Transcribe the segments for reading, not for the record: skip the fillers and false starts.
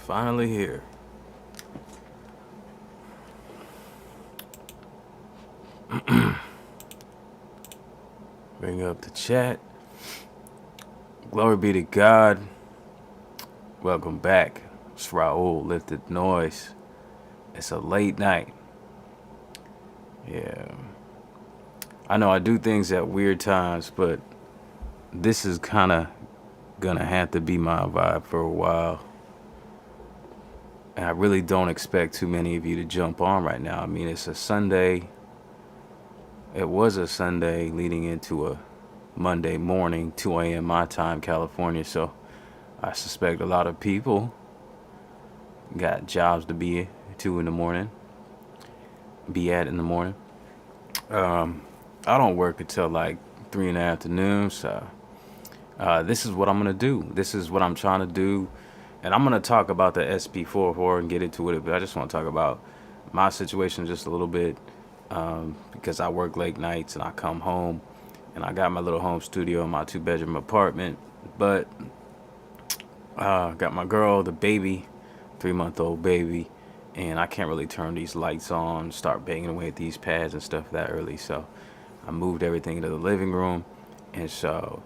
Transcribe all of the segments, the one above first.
finally here. Bring up the chat. Glory be to God. Welcome back. It's Raul, Lifted Noise. It's a late night. Yeah. I know I do things at weird times, but this is kind of gonna have to be my vibe for a while. And I really don't expect too many of you to jump on right now. I mean, it's a Sunday. It was a Sunday leading into a Monday morning, 2 a.m. my time, California. So I suspect a lot of people got jobs to be at in the morning. I don't work until like 3 in the afternoon. So this is what I'm going to do. This is what I'm trying to do. And I'm going to talk about the SP-404 and get into it. But I just want to talk about my situation just a little bit. Because I work late nights and I come home and I got my little home studio in my 2-bedroom apartment, but got my girl, the baby, 3-month-old baby, and I can't really turn these lights on, start banging away at these pads and stuff that early. So I moved everything into the living room. And so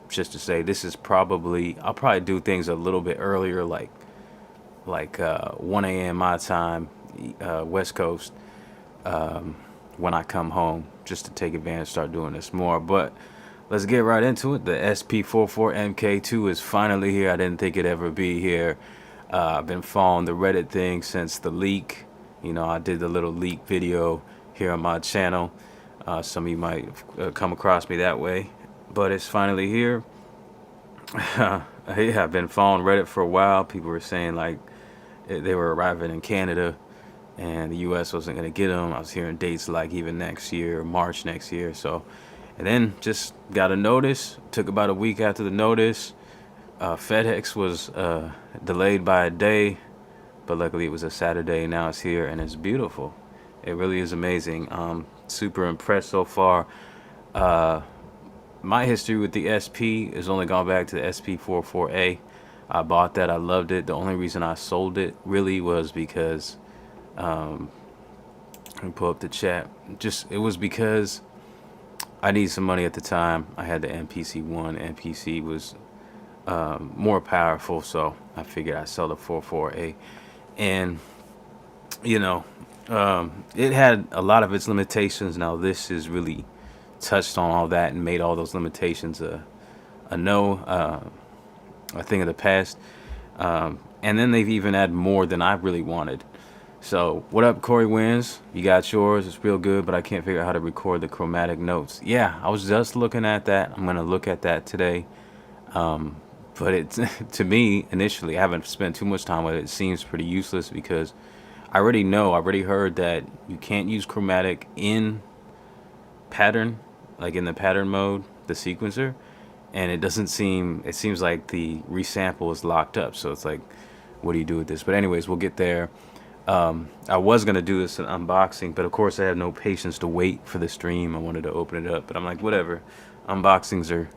just to say, this is I'll probably do things a little bit earlier, like 1 a.m. my time, West Coast, when I come home, just to take advantage, start doing this more. But let's get right into it. The SP-404 MK2 is finally here. I didn't think it'd ever be here. I've been following the Reddit thing since the leak. You know, I did the little leak video here on my channel. Some of you might come across me that way, but it's finally here. Yeah, I've been following Reddit for a while. People were saying like they were arriving in Canada and the US wasn't going to get them. I was hearing dates like even next year, March next year. So, and then just got a notice. Took about a week after the notice. FedEx was delayed by a day, but luckily it was a Saturday. Now it's here and it's beautiful. It really is amazing. Super impressed so far. My history with the SP is only gone back to the SP-404A. I bought that. I loved it. The only reason I sold it really was because let me pull up the chat. It was because I needed some money at the time. I had the MPC1. MPC was more powerful, so I figured I'd sell the 44A. And you know, it had a lot of its limitations. Now this is really touched on all that and made all those limitations a thing of the past. And then they've even added more than I really wanted. So, what up, Corey Wins? You got yours. It's real good, but I can't figure out how to record the chromatic notes. Yeah, I was just looking at that. I'm going to look at that today. But it, to me, initially, I haven't spent too much time with it. It seems pretty useless because I already heard that you can't use chromatic in pattern, like in the pattern mode, the sequencer. And it seems like the resample is locked up. So it's like, what do you do with this? But anyways, we'll get there. I was going to do this in unboxing, but of course I have no patience to wait for the stream. I wanted to open it up, but I'm like, whatever. Unboxings are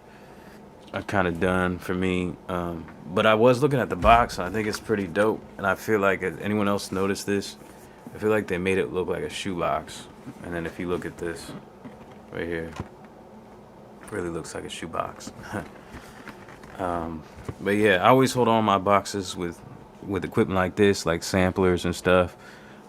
kind of done for me. But I was looking at the box, and I think it's pretty dope. And I feel like, has anyone else noticed this? I feel like they made it look like a shoebox. And then if you look at this right here, it really looks like a shoebox. But yeah, I always hold on my boxes with equipment like this, like samplers and stuff.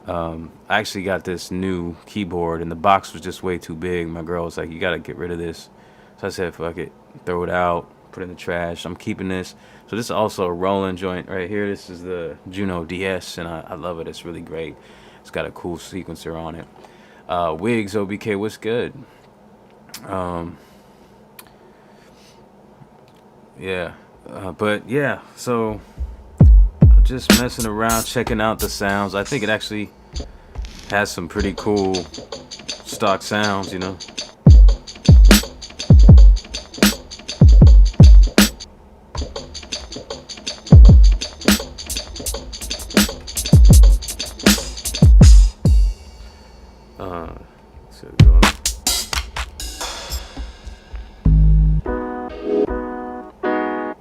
I actually got this new keyboard and the box was just way too big. My girl was like, you gotta get rid of this. So I said, fuck it, throw it out, put it in the trash. I'm keeping this. So this is also a Roland joint right here. This is the Juno DS and I love it. It's really great. It's got a cool sequencer on it. Wigs OBK, what's good? Yeah, but yeah, so just messing around, checking out the sounds. I think it actually has some pretty cool stock sounds, you know.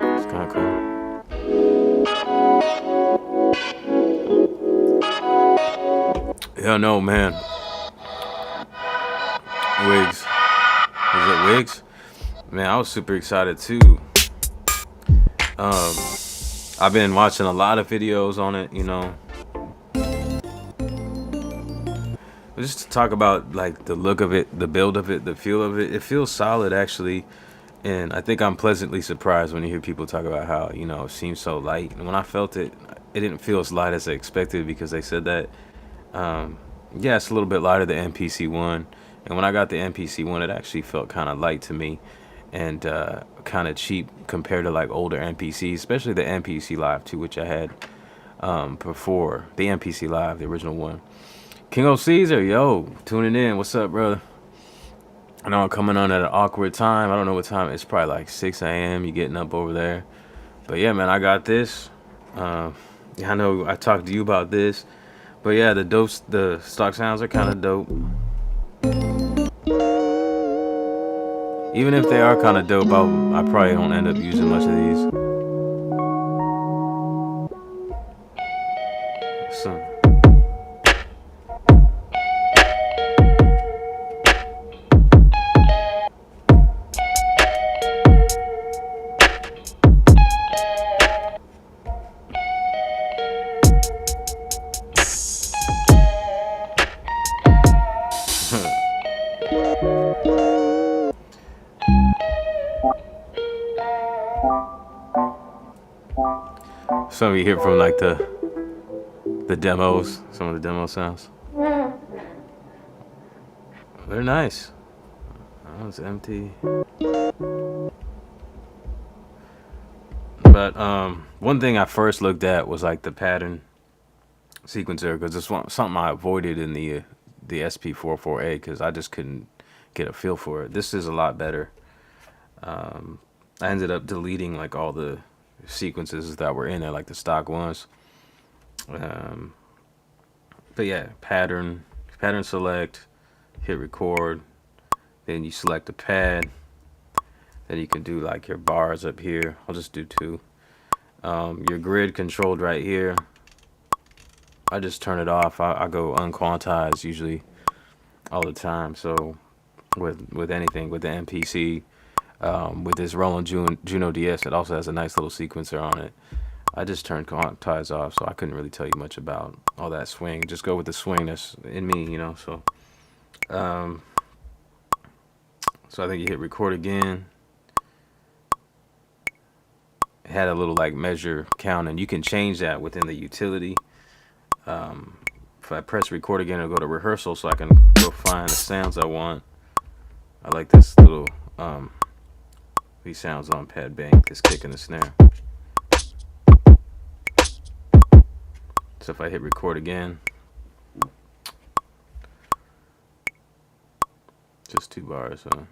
It's kind of cool. Hell no, man. Wigs. Is it Wigs? Man, I was super excited too. I've been watching a lot of videos on it, you know. Just to talk about like the look of it, the build of it, the feel of it. It feels solid actually. And I think I'm pleasantly surprised when you hear people talk about how, you know, it seems so light. And when I felt it, it didn't feel as light as I expected because they said that. Yeah, it's a little bit lighter than MPC-1. And when I got the MPC-1, it actually felt kind of light to me and kind of cheap compared to like older MPCs, especially the MPC Live 2, which I had before. The MPC Live, the original one. King O Caesar, yo, tuning in. What's up, brother? I know I'm coming on at an awkward time. I don't know what time. It's probably like 6 a.m. You getting up over there. But yeah, man, I got this. I know I talked to you about this. But yeah, the stock sounds are kind of dope. Even if they are kind of dope, I probably don't end up using much of these. So. Some of you hear from like the demos, some of the demo sounds. They're nice. Oh, it's empty. But one thing I first looked at was like the pattern sequencer because it's something I avoided in the SP-404A because I just couldn't get a feel for it. This is a lot better. I ended up deleting like all the sequences that were in there, like the stock ones. But yeah, pattern select, hit record, then you select a pad, then you can do like your bars up here. I'll just do 2. Your grid controlled right here. I just turn it off. I go unquantized usually all the time. So with anything, with the MPC, with this Roland Juno DS, it also has a nice little sequencer on it. I just turned quantize off, so I couldn't really tell you much about all that swing. Just go with the swing that's in me, you know. So, so I think you hit record again. It had a little like measure count, and you can change that within the utility. If I press record again, it'll go to rehearsal, so I can go find the sounds I want. I like this little these sounds on pad bank, this kick and the snare. So if I hit record again, just 2 bars, huh?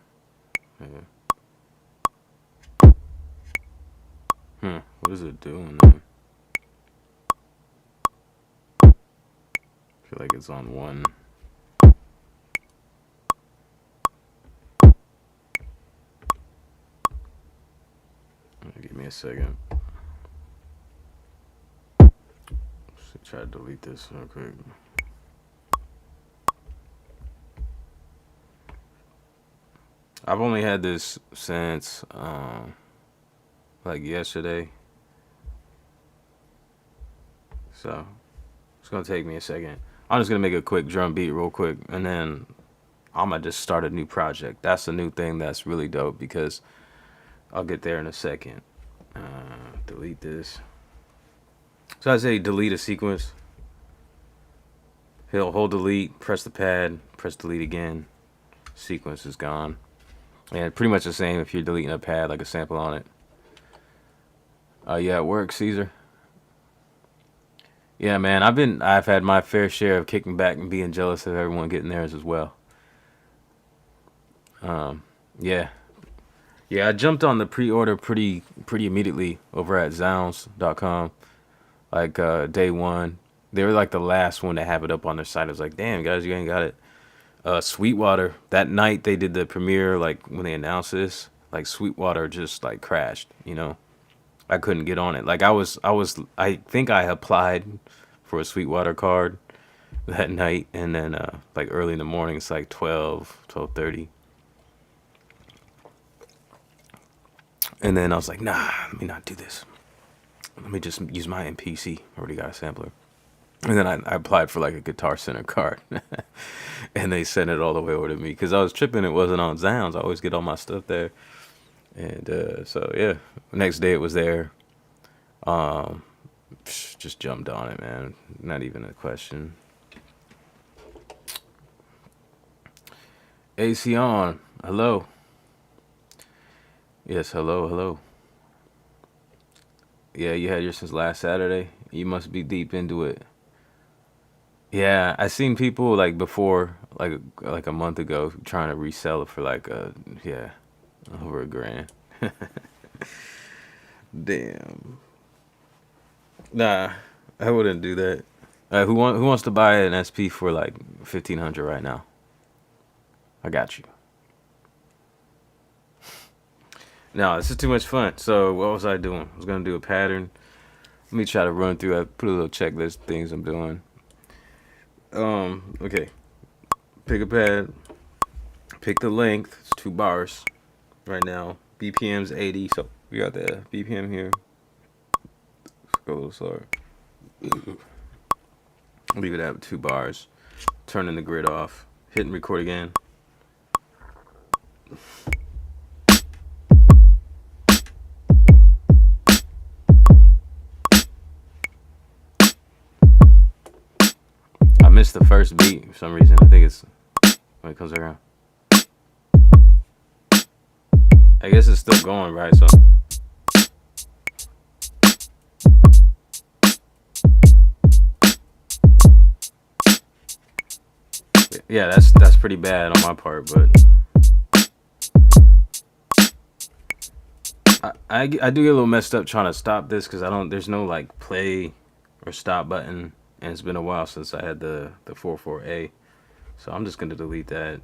Yeah. What is it doing there? I feel like it's on 1. Give me a second. Try to delete this real quick. I've only had this since like yesterday, so it's gonna take me a second. I'm just gonna make a quick drum beat real quick, and then I'm gonna just start a new project. That's a new thing that's really dope because I'll get there in a second. Delete this. So I say delete a sequence. He'll hold delete, press the pad, press delete again. Sequence is gone. And pretty much the same if you're deleting a pad, like a sample on it. Yeah, it works, Caesar. Yeah, man, I've had my fair share of kicking back and being jealous of everyone getting theirs as well. Yeah. Yeah, I jumped on the pre-order pretty immediately over at Zounds.com. Like day 1. They were like the last one to have it up on their site. I was like, damn, guys, you ain't got it. Sweetwater, that night they did the premiere, like when they announced this, like Sweetwater just like crashed, you know. I couldn't get on it. Like I think I applied for a Sweetwater card. that night, and then like early in the morning, it's like 12:30. And then I was like, nah, let me not do this. Let me just use my MPC. I already got a sampler. And then I applied for like a Guitar Center card. And they sent it all the way over to me because I was tripping. It wasn't on Zounds. I always get all my stuff there. And so, yeah, next day it was there. Just jumped on it, man. Not even a question. AC on. Hello. Yes, hello, hello. Yeah, you had yours since last Saturday. You must be deep into it. Yeah, I seen people like before, like a month ago, trying to resell it for like yeah, over $1,000. Damn. Nah, I wouldn't do that. Who wants to buy an SP for like 1,500 right now? I got you. No, this is too much fun. So what was I doing? I was gonna do a pattern. Let me try to run through. I put a little checklist of things I'm doing. Okay. Pick a pad. Pick the length. It's 2 bars right now. BPM's 80. So we got the BPM here. Let's go a little slower. Leave it at 2 bars. Turning the grid off. Hit and record again. I missed the first beat for some reason. I think it's when it comes around. I guess it's still going, right? So yeah, that's pretty bad on my part, but I do get a little messed up trying to stop this because there's no like play or stop button, and it's been a while since I had the 404A, so I'm just gonna delete that.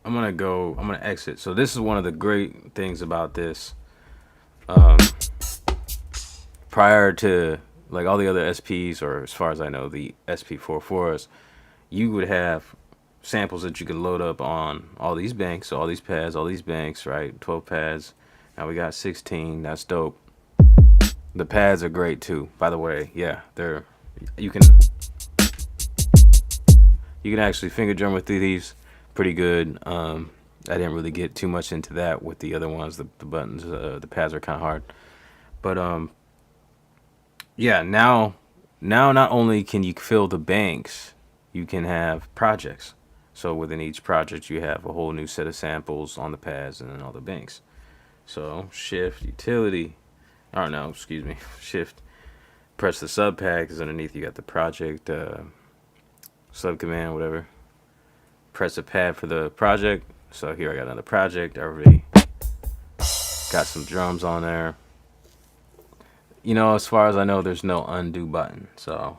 I'm gonna exit. So this is one of the great things about this. Prior to like all the other SPs, or as far as I know, the SP-404s, you would have samples that you could load up on all these banks, so all these pads, all these banks, right? 12 pads. Now we got 16. That's dope. The pads are great too, by the way. Yeah, you can actually finger drum with these pretty good. I didn't really get too much into that with the other ones. The buttons, the pads are kind of hard, but yeah. Now not only can you fill the banks, you can have projects. So within each project, you have a whole new set of samples on the pads and then all the banks. So shift utility, or no, excuse me, shift. Press the sub pad because underneath you got the project sub command, whatever. Press a pad for the project. So here I got another project. I already got some drums on there. You know, as far as I know, there's no undo button. So,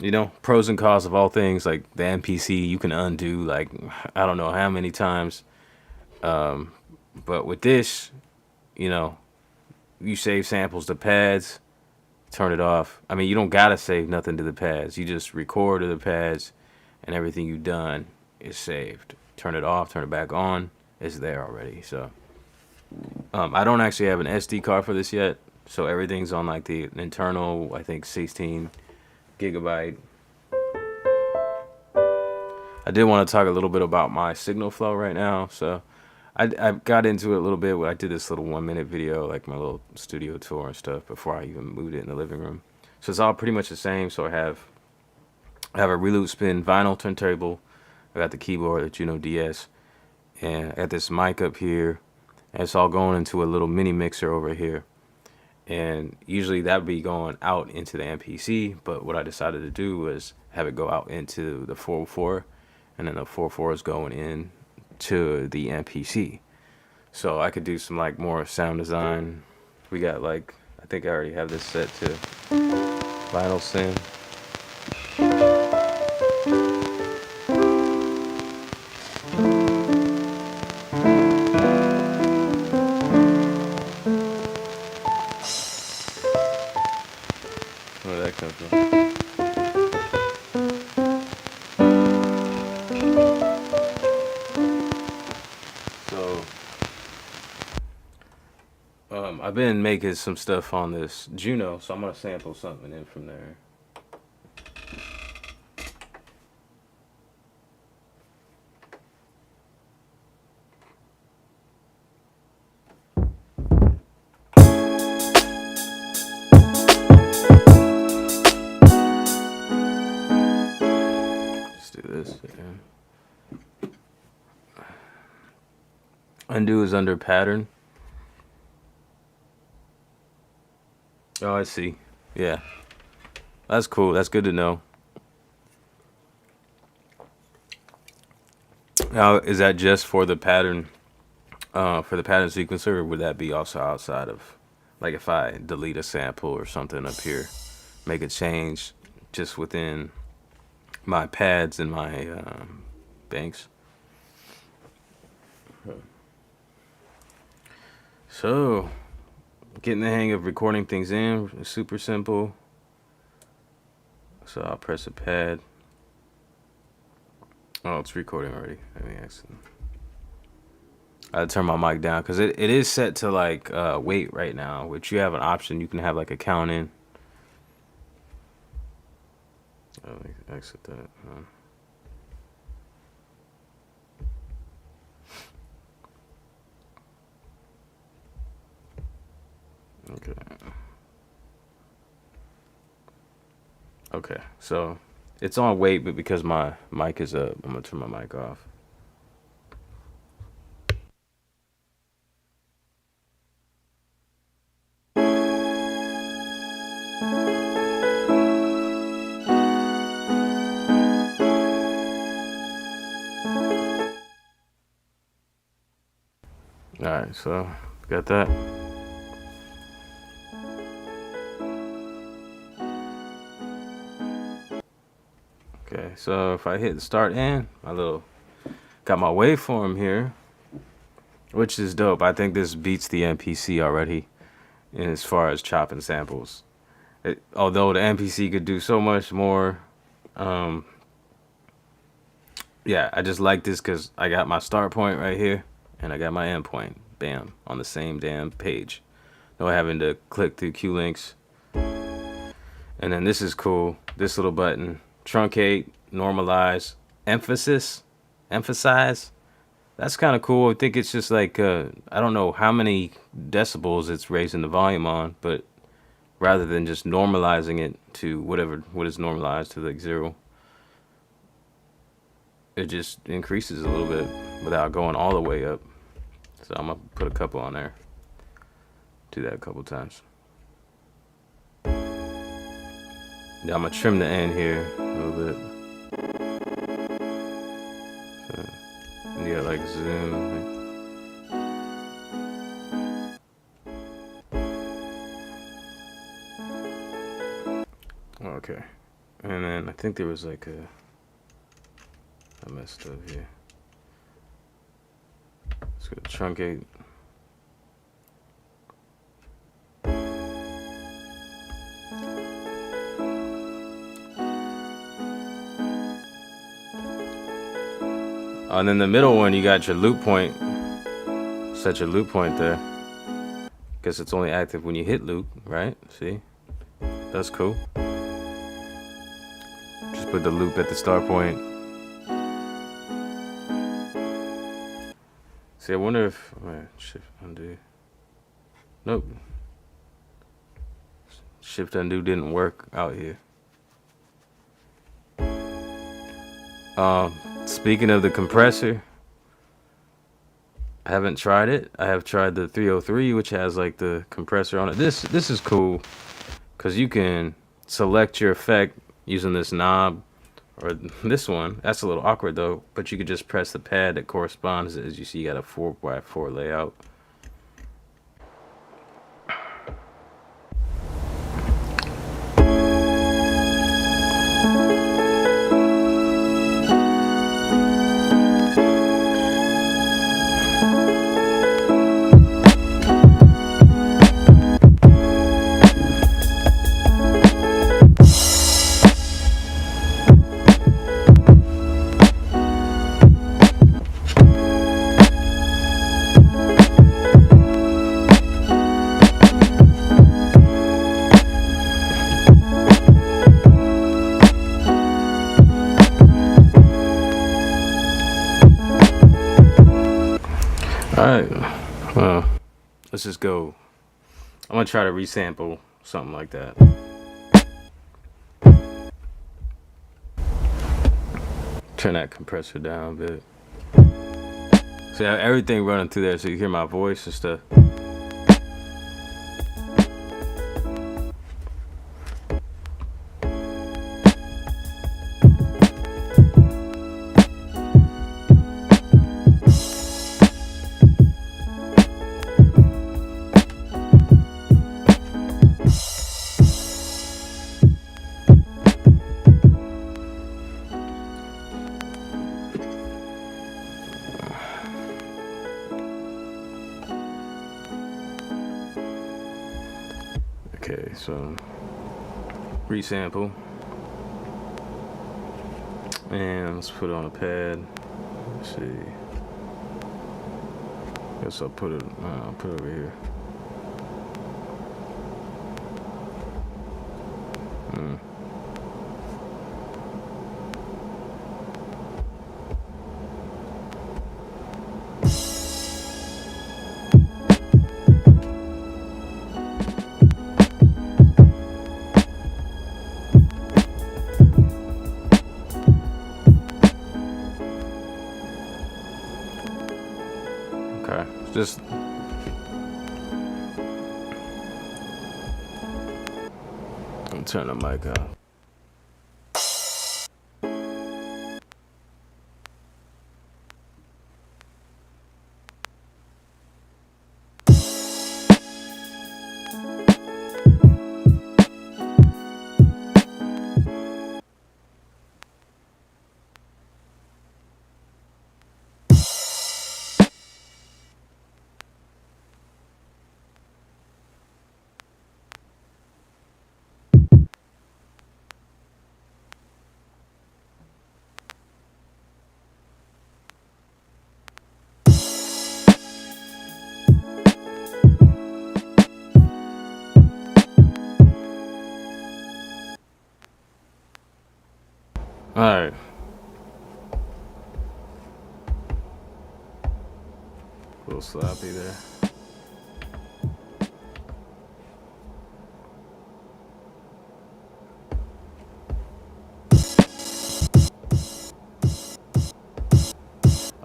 you know, pros and cons of all things, like the MPC, you can undo like I don't know how many times. But with this, you know, you save samples to pads, turn it off. I mean, you don't gotta save nothing to the pads. You just record to the pads, and everything you've done is saved. Turn it off, turn it back on. It's there already. So I don't actually have an SD card for this yet. So everything's on like the internal, I think 16 gigabyte. I did want to talk a little bit about my signal flow right now. So I got into it a little bit. I did this little 1-minute video, like my little studio tour and stuff, before I even moved it in the living room. So it's all pretty much the same. So I have a reloop spin vinyl turntable. I got the keyboard, the Juno DS, and I got this mic up here. And it's all going into a little mini mixer over here. And usually that would be going out into the MPC, but what I decided to do was have it go out into the 404, and then the 404 is going in to the MPC. So I could do some like more sound design. We got like, I think I already have this set to vinyl sim. Where that come from? So, I've been making some stuff on this Juno, so I'm gonna sample something in from there. Let's do this again. Undo is under pattern. Oh, I see. Yeah. That's cool. That's good to know. Now, is that just for the pattern sequencer, or would that be also outside of, like if I delete a sample or something up here, make a change just within my pads and my banks? So, getting the hang of recording things in is super simple. So I'll press a pad. Oh, it's recording already. I mean, accident. I turn my mic down because it is set to like wait right now, which you have an option. You can have like a count in. Oh, exit that. Okay. Okay, so it's on wait, but because my mic is up, I'm gonna turn my mic off. All right, so got that. Okay, so if I hit the start in, got my waveform here, which is dope. I think this beats the MPC already, in as far as chopping samples. Although the MPC could do so much more. Yeah, I just like this because I got my start point right here, and I got my end point, bam, on the same damn page. No having to click through Q links. And then this is cool. This little button. Truncate, normalize, emphasize. That's kind of cool. I think it's just like, I don't know how many decibels it's raising the volume on, but rather than just normalizing it to what is normalized to like 0, it just increases a little bit without going all the way up. So I'm gonna put a couple on there. Do that a couple times. Yeah, I'm gonna trim the end here a little bit. So, and yeah, like zoom. Okay, and then I think there was like I messed up here. Let's go truncate. And then the middle one, you got your loop point. Set your loop point there. Guess it's only active when you hit loop, right? See? That's cool. Just put the loop at the start point. See, I wonder if... Wait, shift undo. Nope. Shift undo didn't work out here. Speaking of the compressor, I haven't tried it. I have tried the 303, which has like the compressor on it. This is cool because you can select your effect using this knob or this one. That's a little awkward though, but you could just press the pad that corresponds. As you see, you got a 4x4 layout. let's just go. I'm gonna try to resample something like that. Turn that compressor down a bit. So I have everything running through there so you hear my voice and stuff. Okay, so resample, and let's put it on a pad. Let's see. Guess I'll put it over here. Okay, just turn the mic on. All right. A little sloppy there.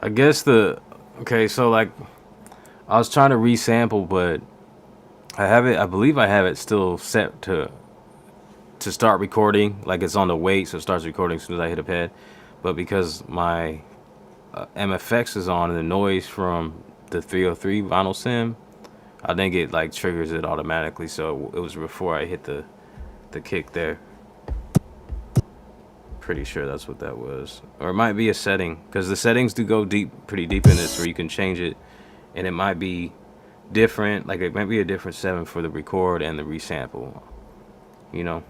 I guess okay, so like I was trying to resample, but I believe I have it still set to start recording, like it's on the wait, so it starts recording as soon as I hit a pad. But because my MFX is on and the noise from the 303 vinyl sim, I think it like triggers it automatically, so it was before I hit the kick there. Pretty sure that's what that was, or it might be a setting, because the settings do go pretty deep in this, where you can change it, and it might be different, like it might be a different setting for the record and the resample, you know.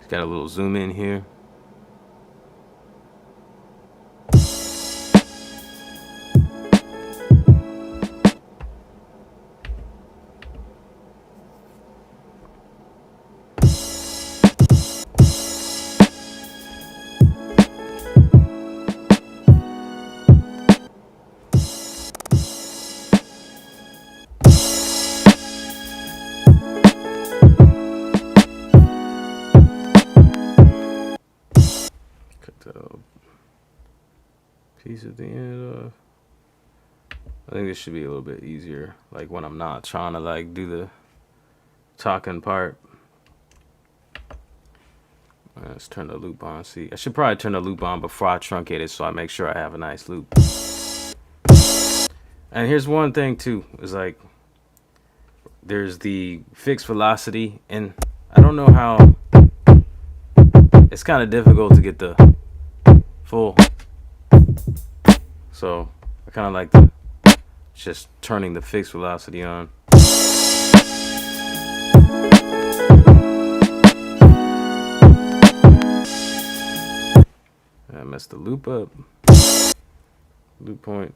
Got a little zoom in here. Piece at the end of, I think this should be a little bit easier, like when I'm not trying to like do the talking part. Let's turn the loop on. See, I should probably turn the loop on before I truncate it, so I make sure I have a nice loop. And here's one thing too, is like there's the fixed velocity, and I don't know how, it's kind of difficult to get the full. So I kind of like just turning the fixed velocity on. I messed the loop up. Loop point.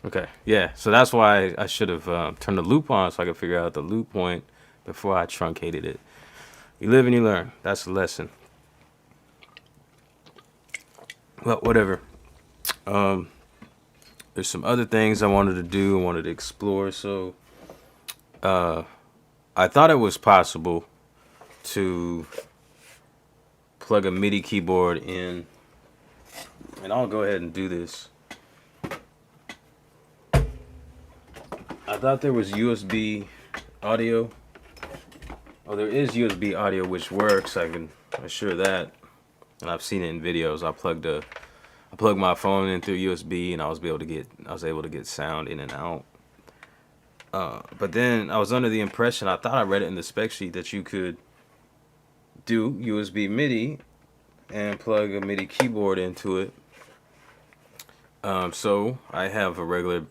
Okay, Yeah, so that's why I should have turned the loop on so I could figure out the loop point before I truncated it. You live and you learn. That's the lesson. Well, whatever. There's some other things I wanted to do, I wanted to explore. So I thought it was possible to plug a MIDI keyboard in, and I'll go ahead and do this. I thought there was USB audio. Oh, there is USB audio, which works. I can assure that, and I've seen it in videos. I plugged my phone in through USB, and I was able to get sound in and out. But then I was under the impression, I thought I read it in the spec sheet, that you could do USB MIDI and plug a MIDI keyboard into it. So I have a regular.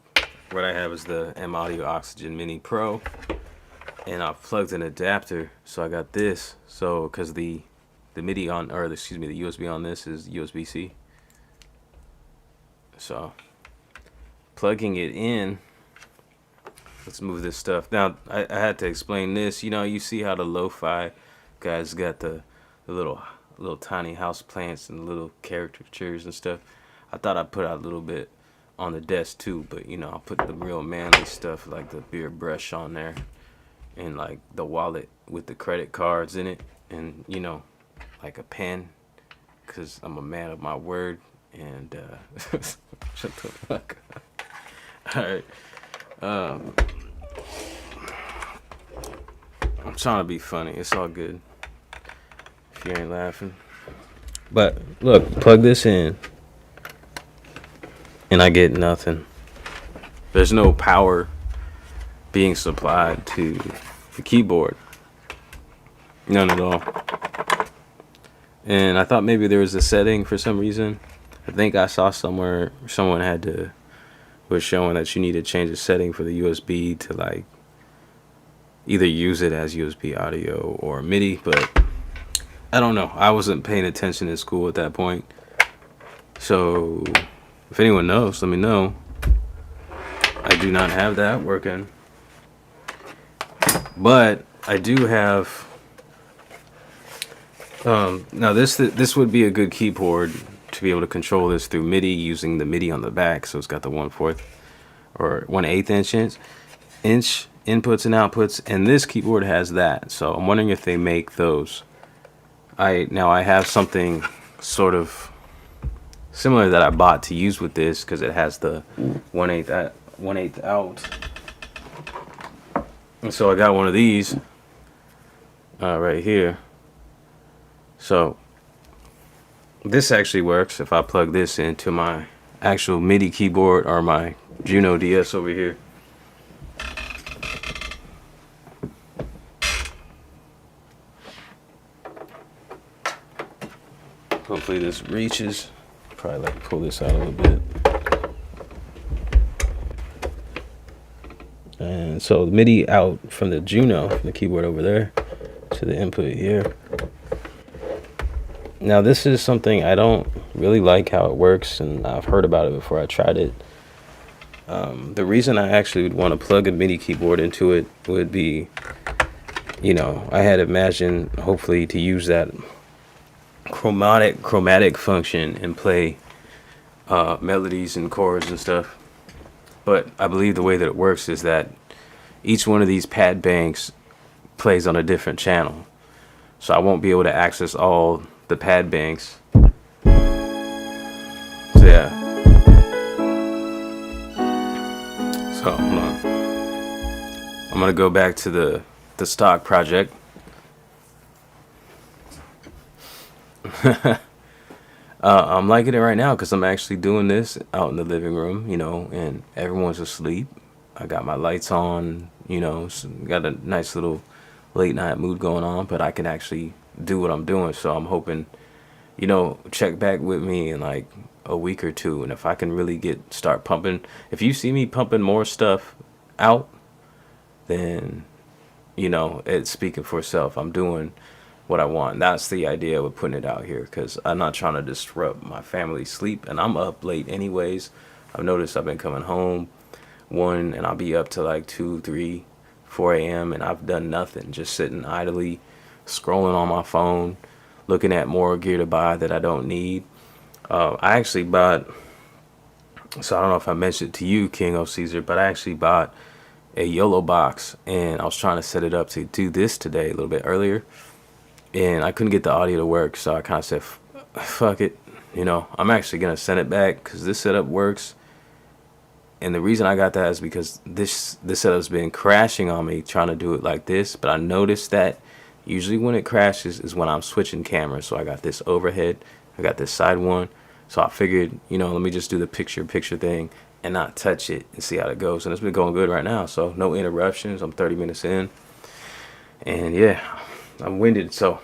What I have is the M-Audio Oxygen Mini Pro, and I've plugged an adapter. So I got this. So because the MIDI on, or excuse me, the USB on this is USB-C. So plugging it in. Let's move this stuff. Now I had to explain this. You know, you see how the lo-fi guys got the little tiny house plants and little caricatures and stuff. I thought I'd put out a little bit on the desk too, but you know, I'll put the real manly stuff like the beard brush on there, and like the wallet with the credit cards in it, and you know, like a pen, because I'm a man of my word. And shut the fuck up. Alright. I'm trying to be funny. It's all good if you ain't laughing. But look, plug this in, and I get nothing. There's no power being supplied to the keyboard. None at all. And I thought maybe there was a setting for some reason. I think I saw somewhere someone was showing that you need to change the setting for the USB to like either use it as USB audio or MIDI, but I don't know. I wasn't paying attention in school at that point. So if anyone knows, let me know. I do not have that working. But I do have now this would be a good keyboard to be able to control this through MIDI, using the MIDI on the back. So it's got the 1/4 or 1/8 inch inputs and outputs, and this keyboard has that. So I'm wondering if they make those. I have something sort of similar that I bought to use with this, because it has the 1/8 out. And so I got one of these right here. So this actually works if I plug this into my actual MIDI keyboard or my Juno DS over here. Hopefully this reaches. Probably like pull this out a little bit. And so the MIDI out from the Juno, from the keyboard over there, to the input here. Now this is something I don't really like how it works, and I've heard about it before I tried it. The reason I actually would want to plug a MIDI keyboard into it would be, you know, I had imagined hopefully to use that chromatic function and play melodies and chords and stuff. But I believe the way that it works is that each one of these pad banks plays on a different channel, so I won't be able to access all the pad banks. So yeah. So hold on. I'm gonna go back to the stock project. I'm liking it right now because I'm actually doing this out in the living room, you know, and everyone's asleep. I got my lights on, you know, so got a nice little late night mood going on, but I can actually do what I'm doing. So I'm hoping, you know, check back with me in like a week or two, and if I can really start pumping. If you see me pumping more stuff out, then, you know, it's speaking for itself. I'm doing what I want. That's the idea with putting it out here, because I'm not trying to disrupt my family's sleep, and I'm up late anyways. I've noticed I've been coming home 1, and I'll be up to like 2, 3, 4 a.m. and I've done nothing, just sitting idly, scrolling on my phone, looking at more gear to buy that I don't need. I actually bought, so I don't know if I mentioned it to you, King of Caesar, but I actually bought a YOLO box, and I was trying to set it up to do this today a little bit earlier, and I couldn't get the audio to work, so I kind of said, fuck it, you know, I'm actually going to send it back because this setup works. And the reason I got that is because this setup's been crashing on me trying to do it like this, but I noticed that usually when it crashes is when I'm switching cameras. So I got this overhead, I got this side one, so I figured, you know, let me just do the picture thing and not touch it and see how it goes. And it's been going good right now, so no interruptions. I'm 30 minutes in, and yeah, I'm winded, so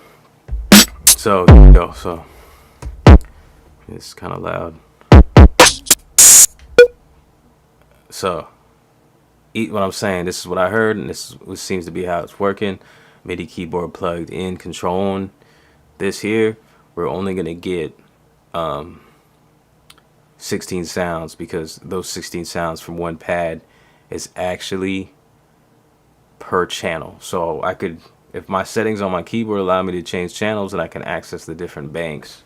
here we go. So it's kind of loud. So what I'm saying, this is what I heard, and this seems to be how it's working. MIDI keyboard plugged in, controlling this here. We're only gonna get 16 sounds, because those 16 sounds from one pad is actually per channel. So I could, if my settings on my keyboard allow me to change channels, then I can access the different banks.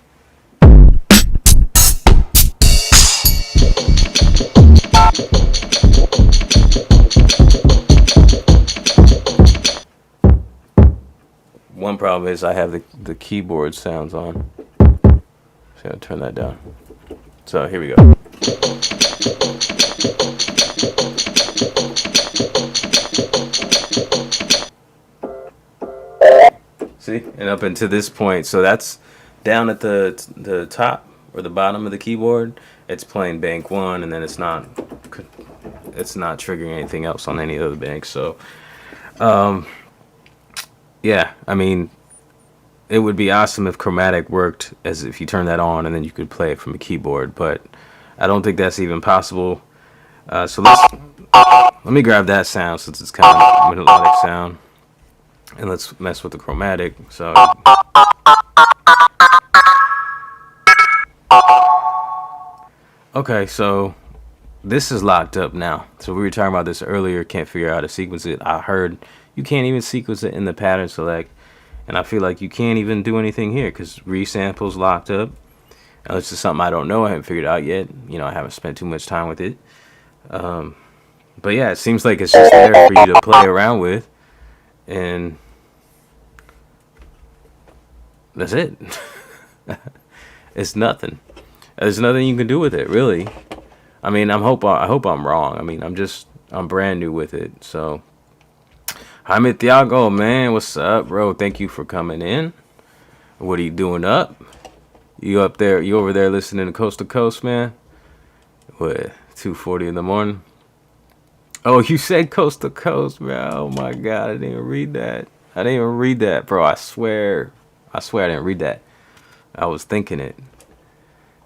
One problem is I have the keyboard sounds on. So I'll turn that down. So here we go. See, and up until this point, so that's down at the top or the bottom of the keyboard. It's playing bank 1, and then it's not triggering anything else on any other bank. So, yeah, I mean, it would be awesome if Chromatic worked as if you turn that on and then you could play it from a keyboard, but I don't think that's even possible. So let me grab that sound since it's kind of a melodic sound, and let's mess with the Chromatic. So okay, so this is locked up now. So we were talking about this earlier, can't figure out how to sequence it. I heard you can't even sequence it in the pattern select, and I feel like you can't even do anything here because resample's locked up. Now, this is something I don't know, I haven't figured out yet. You know, I haven't spent too much time with it. But yeah, it seems like it's just there for you to play around with, and that's it. It's nothing. There's nothing you can do with it, really. I mean, I hope I'm wrong. I mean, I'm brand new with it. So, hi, Thiago, man, what's up, bro? Thank you for coming in. What are you doing up? You up there? You over there listening to Coast to Coast, man? What, 2:40 in the morning? Oh, you said Coast to Coast, bro. Oh my God, I didn't even read that. I didn't even read that, bro. I swear I didn't read that. I was thinking it.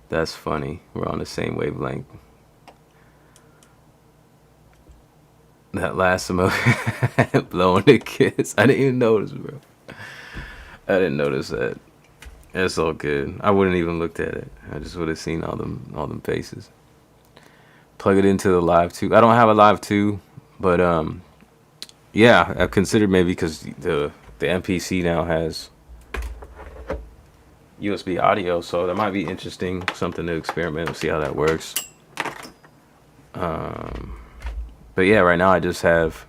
That's funny. We're on the same wavelength. That last emoji, blowing the kiss. I didn't even notice, bro. I didn't notice that. It's all good. I wouldn't even looked at it. I just would have seen all them faces. Plug it into the Live 2. I don't have a Live 2, but yeah, I've considered maybe because the MPC now has USB audio, so that might be interesting, something to experiment and see how that works. But yeah, right now I just have,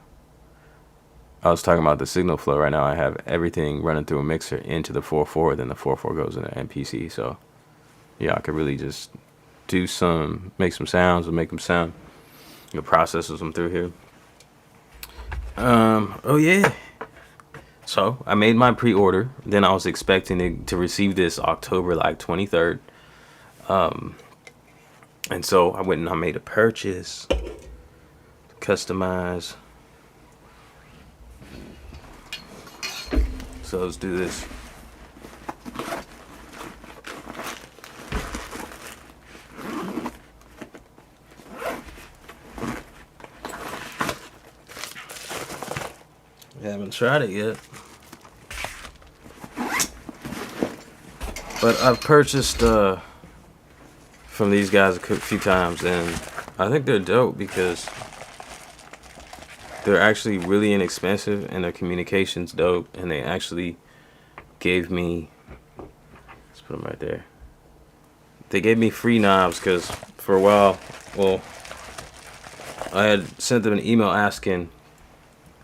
I was talking about the signal flow. Right now I have everything running through a mixer into the 4.4, then the 4.4 goes into MPC. So yeah, I could really just make some sounds and make them sound, you know, processes them through here. Oh yeah. So I made my pre-order. Then I was expecting to receive this October like 23rd. And so I went and I made a purchase. Customize. So let's do this. I haven't tried it yet, but I've purchased from these guys a few times, and I think they're dope because they're actually really inexpensive, and their communication's dope. And they actually gave me, let's put them right there. They gave me free knobs because for a while, well, I had sent them an email asking.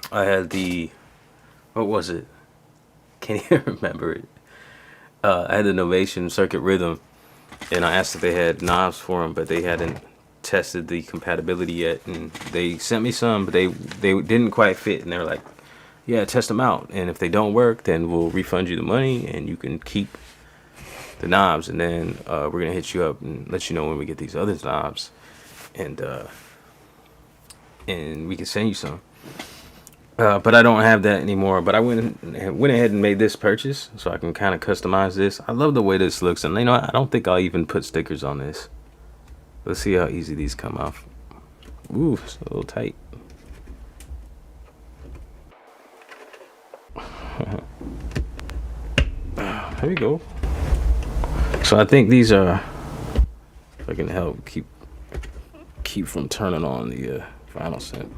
I had the, what was it? Can't even remember it. I had the Novation Circuit Rhythm, and I asked if they had knobs for them, but they hadn't tested the compatibility yet. And they sent me some, but they didn't quite fit. And they were like, "Yeah, test them out, and if they don't work, then we'll refund you the money, and you can keep the knobs. And then we're gonna hit you up and let you know when we get these other knobs, and we can send you some." But I don't have that anymore. But I went ahead and made this purchase so I can kind of customize this. I love the way this looks, and you know, I don't think I'll even put stickers on this. Let's see how easy these come off. Ooh, it's a little tight. There you go. So I think these are, if I can help keep from turning on the vinyl synth.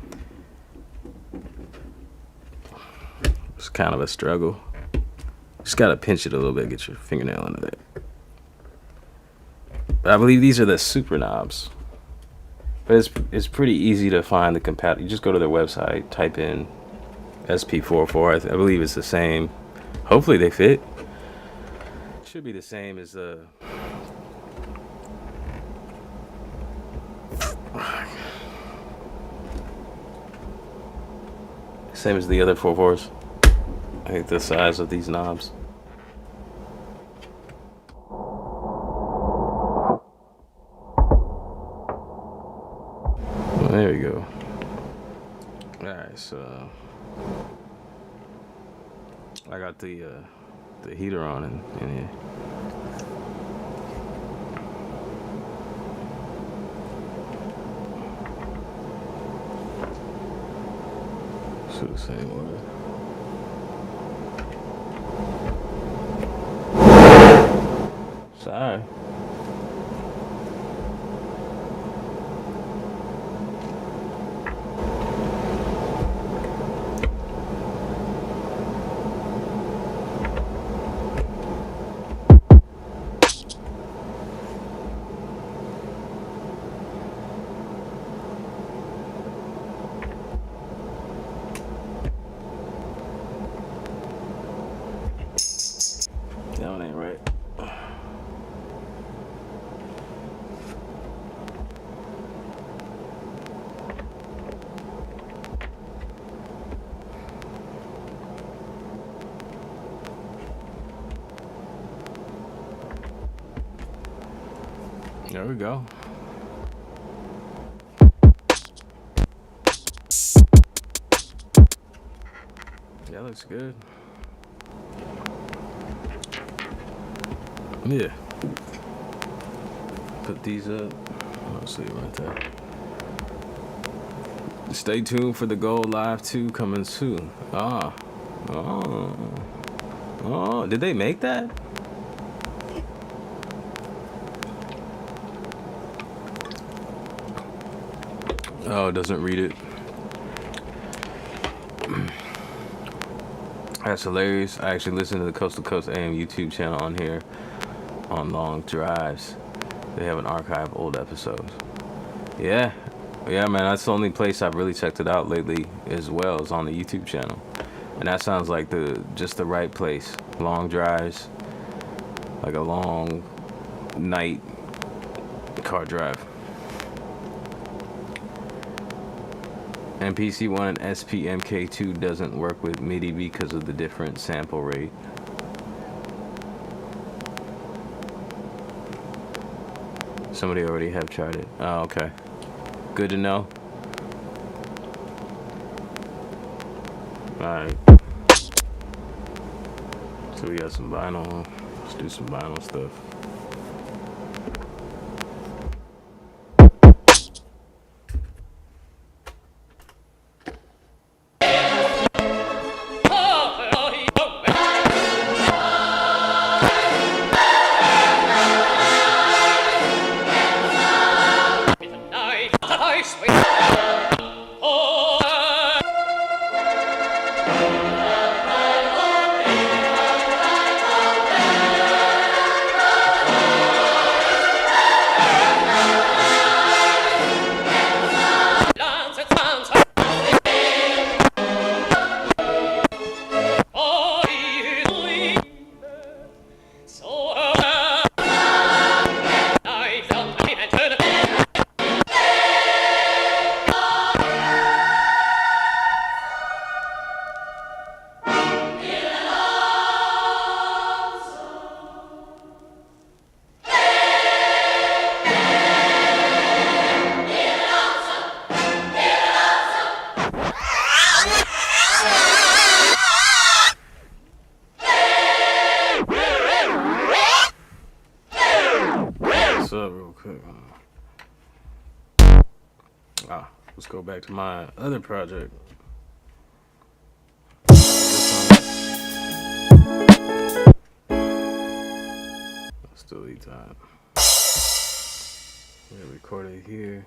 It's kind of a struggle. Just gotta pinch it a little bit, get your fingernail under there. But I believe these are the super knobs. But it's pretty easy to find the compatible. You just go to their website, type in SP-404. I believe it's the same. Hopefully they fit. It should be the same as the. Same as the other 4/4s. I think the size of these knobs. Well, there we go. Alright, so I got the heater on in here. So the same order. Sorry. That one ain't right. There we go. That looks good. Yeah. Put these up. I'll see it right there. Stay tuned for the Gold Live 2 coming soon. Oh. Did they make that? Oh, it doesn't read it. That's hilarious. I actually listen to the Coast to Coast AM YouTube channel on here on long drives. They have an archive of old episodes. Yeah, man, that's the only place I've really checked it out lately as well, is on the YouTube channel. And that sounds like just the right place. Long drives, like a long night car drive. MPC1 and SP-MKII doesn't work with MIDI because of the different sample rate. Somebody already have tried it. Oh, okay. Good to know. Alright. So we got some vinyl. Let's do some vinyl stuff. up real quick. Let's go back to my other project. Let's delete that. Yeah, record it here.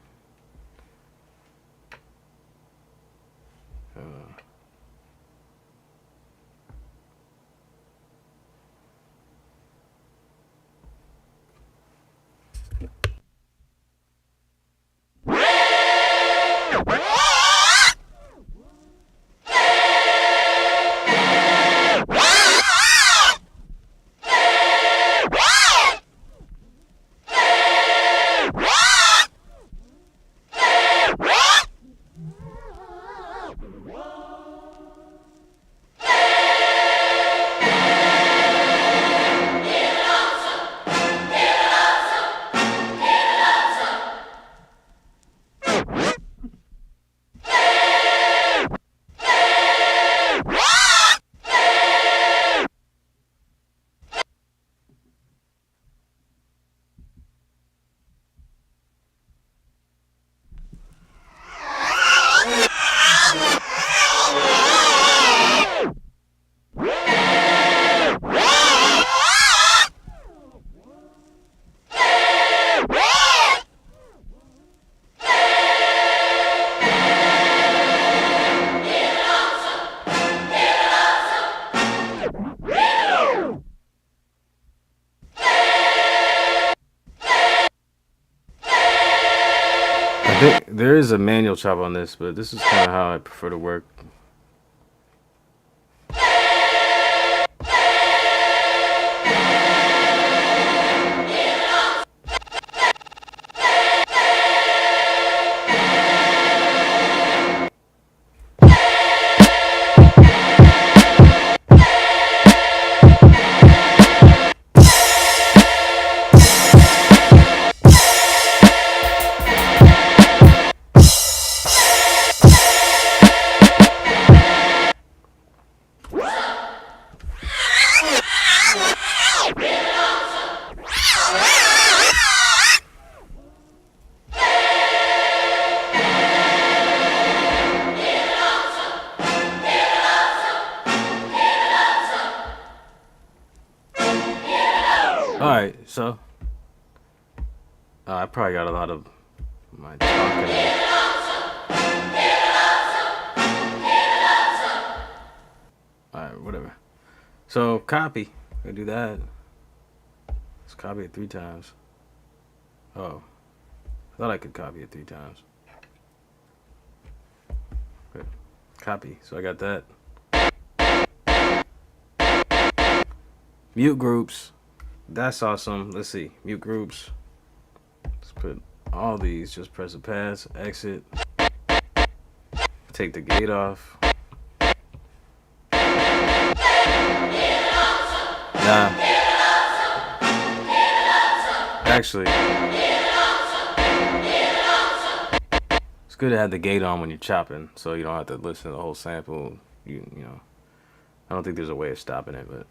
There is a manual chop on this, but this is kind of how I prefer to work. Alright, so I probably got a lot of my talking. Alright, whatever. So copy. I do that. Let's copy it 3 times. Oh. I thought I could copy it 3 times. Okay. Copy. So I got that. Mute groups. That's awesome. Let's see. Mute groups. Let's put all these. Just press a pass. Exit. Take the gate off. Nah. Actually, it's good to have the gate on when you're chopping, so you don't have to listen to the whole sample. You know, I don't think there's a way of stopping it, but.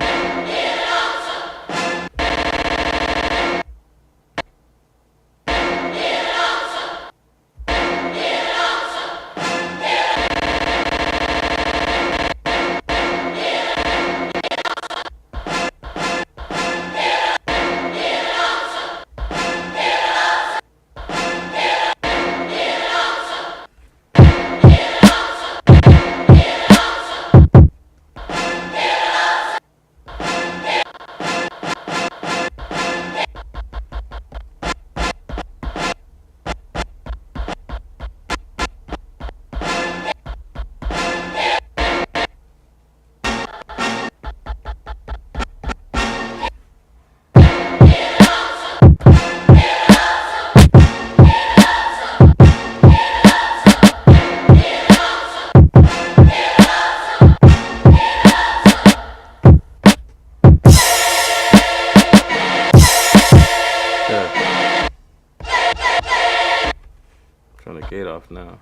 Turn the gate off now.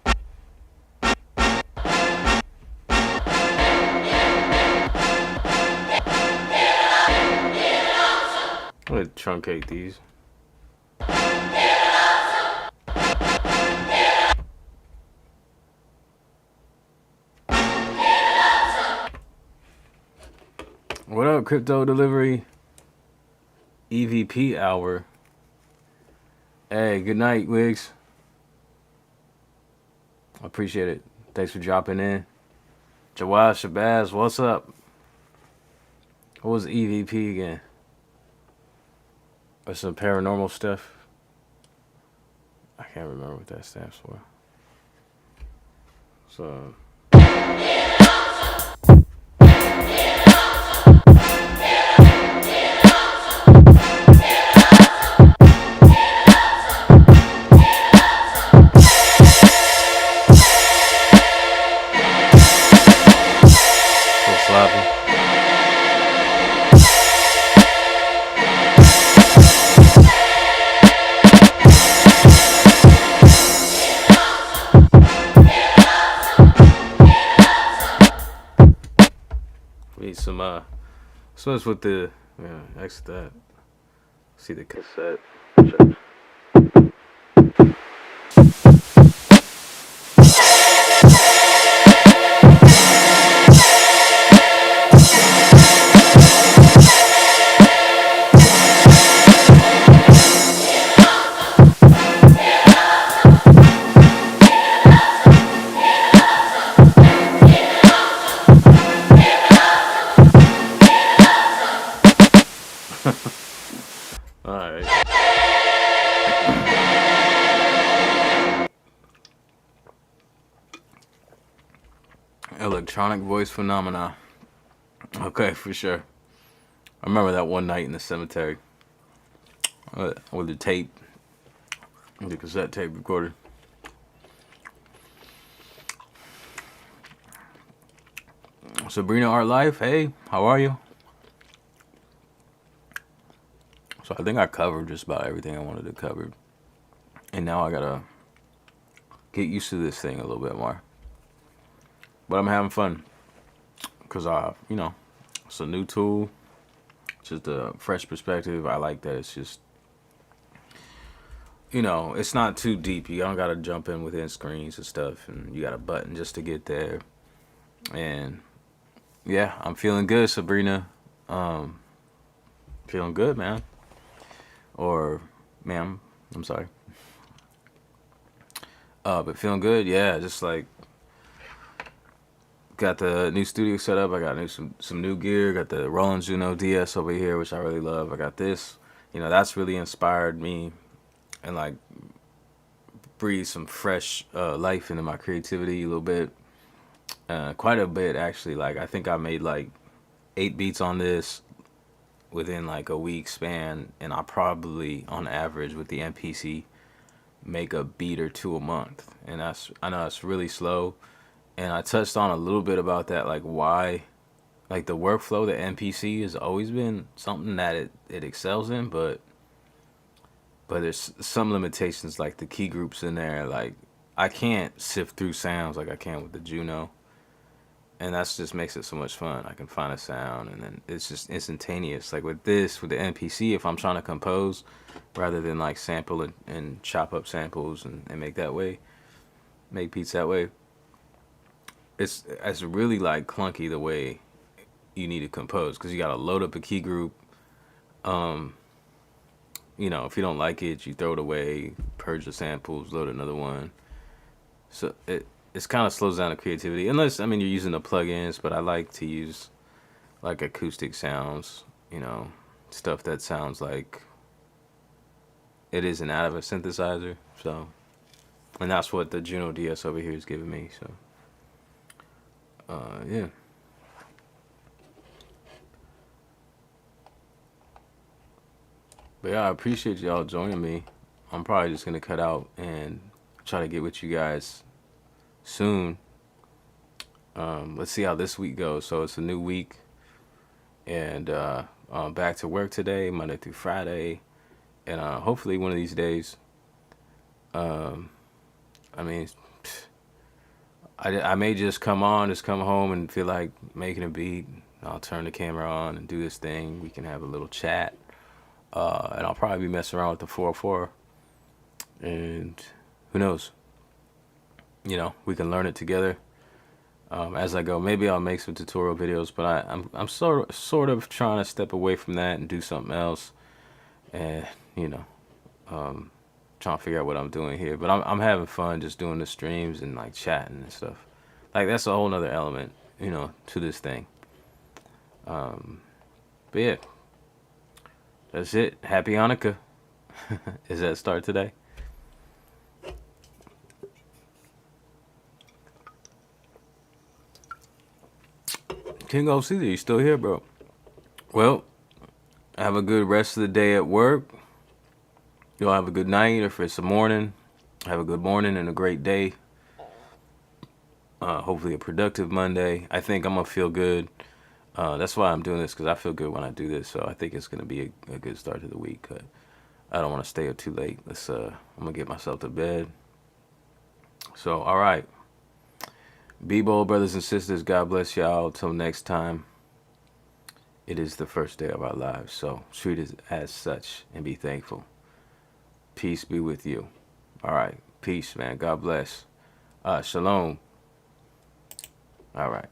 I'm gonna truncate these. Crypto delivery EVP hour. Hey, good night, Wiggs. I appreciate it. Thanks for dropping in. Jawad Shabazz, what's up? What was EVP again? Or some paranormal stuff? I can't remember what that stands for. So... Need some Switch with the exit that. See the cassette. Alright. Electronic voice phenomena. Okay, for sure. I remember that one night in the cemetery with the tape, the cassette tape recorder. Sabrina Art Life, hey, how are you? So I think I covered just about everything I wanted to cover. And now I gotta get used to this thing a little bit more. But I'm having fun. Because, you know, it's a new tool. Just a fresh perspective. I like that it's just, you know, it's not too deep. You don't gotta jump in within screens and stuff. And you got a button just to get there. And, yeah, I'm feeling good, Sabrina. Feeling good, man. Or, ma'am, I'm sorry. But feeling good, yeah, just like got the new studio set up. I got some new gear. Got the Roland Juno DS over here, which I really love. I got this. You know, that's really inspired me and like breathed some fresh life into my creativity a little bit. Quite a bit, actually. Like, I think I made like 8 beats on this within like a week span, and I probably on average with the MPC make a beat or 2 a month. And I know that's really slow, and I touched on a little bit about that, like why, like the workflow, the MPC has always been something that it excels in, but there's some limitations, like the key groups in there. Like, I can't sift through sounds like I can with the Juno. And that's just makes it so much fun. I can find a sound, and then it's just instantaneous. Like with this, with the MPC, if I'm trying to compose, rather than like sample and chop up samples and make that way, make beats that way, it's really like clunky the way you need to compose, because you got to load up a key group. You know, if you don't like it, you throw it away, purge the samples, load another one. So it's kind of slows down the creativity, unless, I mean, you're using the plugins, but I like to use like acoustic sounds, you know, stuff that sounds like it isn't out of a synthesizer. So, and that's what the Juno DS over here is giving me. So, yeah. But yeah, I appreciate y'all joining me. I'm probably just gonna cut out and try to get with you guys soon. Let's see how this week goes. So it's a new week, and back to work today, Monday through Friday, and hopefully one of these days, I mean, I may just come home and feel like making a beat. I'll turn the camera on and do this thing. We can have a little chat, and I'll probably be messing around with the 404, and who knows, you know, we can learn it together. as I go. Maybe I'll make some tutorial videos, but I'm sort of trying to step away from that and do something else, and you know, trying to figure out what I'm doing here. But I'm having fun just doing the streams and like chatting and stuff. Like that's a whole nother element, you know, to this thing. But yeah, that's it. Happy Hanukkah. Is that start today? King of Caesar, you still here, bro? Well, have a good rest of the day at work. You'll have a good night, or if it's a morning, have a good morning and a great day. Hopefully a productive Monday. I think I'm gonna feel good. That's why I'm doing this, because I feel good when I do this. So I think it's gonna be a good start to the week. I don't want to stay up too late. I'm gonna get myself to bed. So all right, be bold, brothers and sisters. God bless y'all. Till next time. It is the first day of our lives, so treat it as such and be thankful. Peace be with you. All right, peace, man. God bless. Shalom. All right.